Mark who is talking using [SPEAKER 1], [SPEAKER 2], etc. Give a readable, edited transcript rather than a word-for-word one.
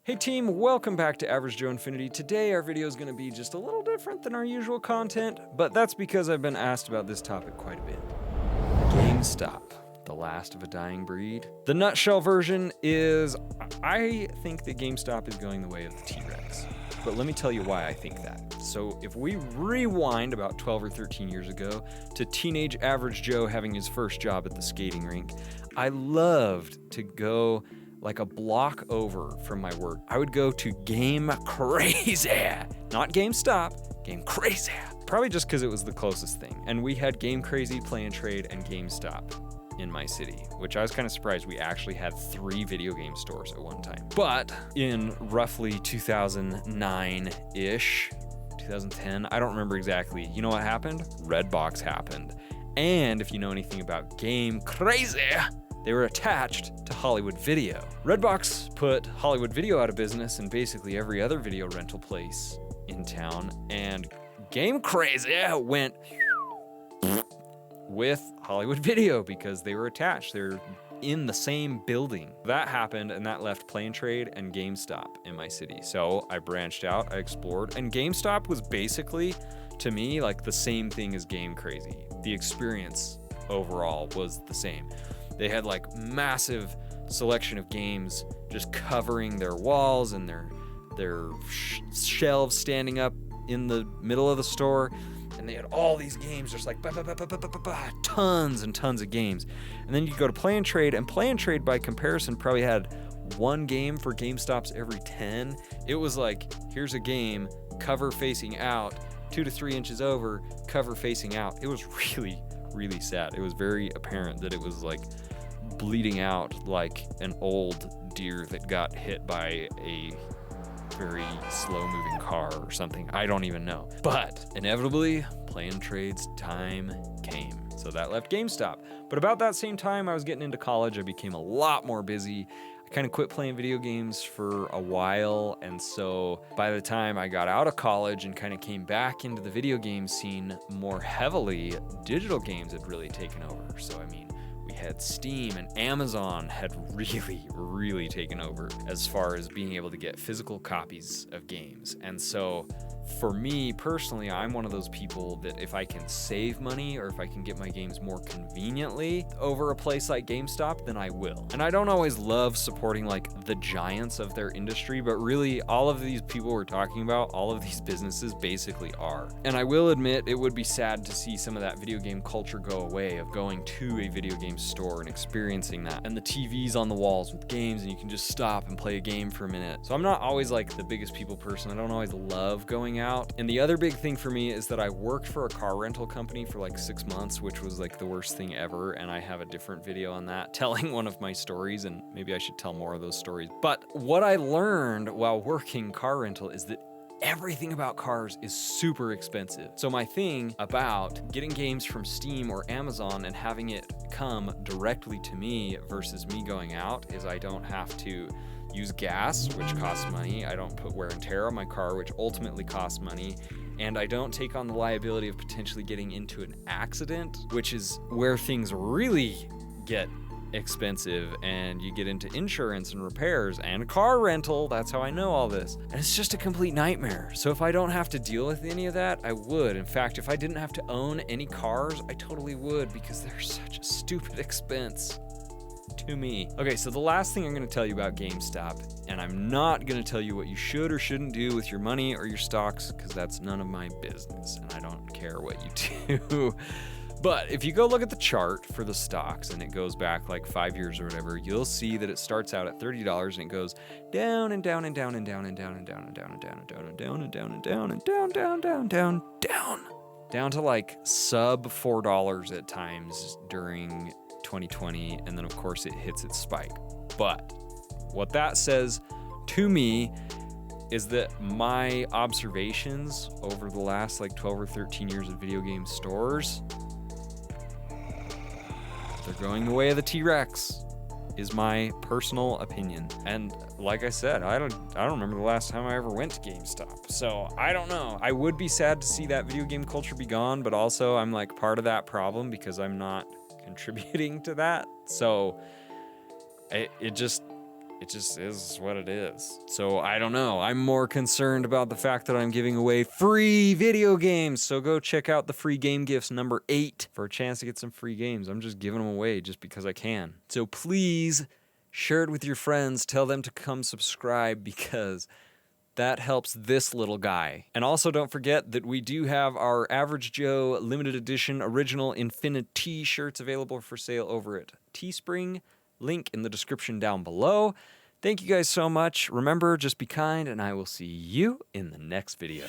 [SPEAKER 1] Hey team, welcome back to Average Joe Infinity. Today our video is going to be just a little different than our usual content, but that's because I've been asked about this topic quite a bit. GameStop, the last of a dying breed. The nutshell version is, I think that GameStop is going the way of the T-Rex. But let me tell you why I think that. So if we rewind about 12 or 13 years ago to teenage Average Joe having his first job at the skating rink, I loved to go like a block over from my work. I would go to Game Crazy, not GameStop, Game Crazy. Probably just because it was the closest thing. And we had Game Crazy, Play and Trade, and GameStop in my city, which I was kind of surprised we actually had 3 video game stores at one time. But in roughly 2009-ish, 2010, I don't remember exactly. You know what happened? Redbox happened. And if you know anything about Game Crazy, they were attached to Hollywood Video. Redbox put Hollywood Video out of business and basically every other video rental place in town, and Game Crazy went with Hollywood Video because they were attached. They're in the same building. That happened, and that left Play and Trade and GameStop in my city. So I branched out, I explored, and GameStop was basically, to me, like the same thing as Game Crazy. The experience overall was the same. They had like massive selection of games just covering their walls and their shelves standing up in the middle of the store. And they had all these games, just like tons and tons of games. And then you go to Play and Trade, and Play and Trade by comparison probably had one game for GameStop's every 10. It was like, here's a game, cover facing out, 2 to 3 inches over, cover facing out. It was really sad. It was very apparent that it was like bleeding out like an old deer that got hit by a very slow moving car or something. I don't even know. But inevitably, Play and Trade's time came. So that left GameStop. But about that same time I was getting into college, I became a lot more busy. I kind of quit playing video games for a while, and so by the time I got out of college and kind of came back into the video game scene more heavily, digital games had really taken over. So I mean, we had Steam and Amazon had really taken over as far as being able to get physical copies of games. And so for me personally, I'm one of those people that if I can save money or if I can get my games more conveniently over a place like GameStop, then I will. And I don't always love supporting like the giants of their industry, but really all of these people we're talking about, all of these businesses basically are. And I will admit it would be sad to see some of that video game culture go away, of going to a video game store and experiencing that, and the TVs on the walls with games and you can just stop and play a game for a minute. So I'm not always like the biggest people person. I don't always love going out. And the other big thing for me is that I worked for a car rental company for like 6 months, which was like the worst thing ever, and I have a different video on that telling one of my stories, and maybe I should tell more of those stories. But what I learned while working car rental is that everything about cars is super expensive. So my thing about getting games from Steam or Amazon and having it come directly to me versus me going out is I don't have to use gas, which costs money. I don't put wear and tear on my car, which ultimately costs money. And I don't take on the liability of potentially getting into an accident, which is where things really get expensive, and you get into insurance and repairs and car rental. That's how I know all this. And it's just a complete nightmare. So if I don't have to deal with any of that, I would. In fact, if I didn't have to own any cars, I totally would, because they're such a stupid expense to me. Okay, so the last thing I'm going to tell you about GameStop, and I'm not going to tell you what you should or shouldn't do with your money or your stocks, because that's none of my business, and I don't care what you do. But if you go look at the chart for the stocks, and it goes back like 5 years or whatever, you'll see that it starts out at $30 and it goes down and down and down and down and down and down and down and down and down and down and down and down and down to like sub $4 at times during 2020, and then of course it hits its spike. But what that says to me is that my observations over the last like 12 or 13 years of video game stores, they're going the way of the T-Rex, is my personal opinion. And like I said, I don't remember the last time I ever went to GameStop. So I don't know. I would be sad to see that video game culture be gone, but also I'm like part of that problem because I'm not contributing to that. So it it just is what it is. So I don't know. I'm more concerned about the fact that I'm giving away free video games. So go check out the free game gifts number 8 for a chance to get some free games. I'm just giving them away just because I can. So please share it with your friends. Tell them to come subscribe because that helps this little guy. And also don't forget that we do have our Average Joe limited edition original Infini-Tee shirts available for sale over at Teespring. Link in the description down below. Thank you guys so much. Remember, just be kind, and I will see you in the next video.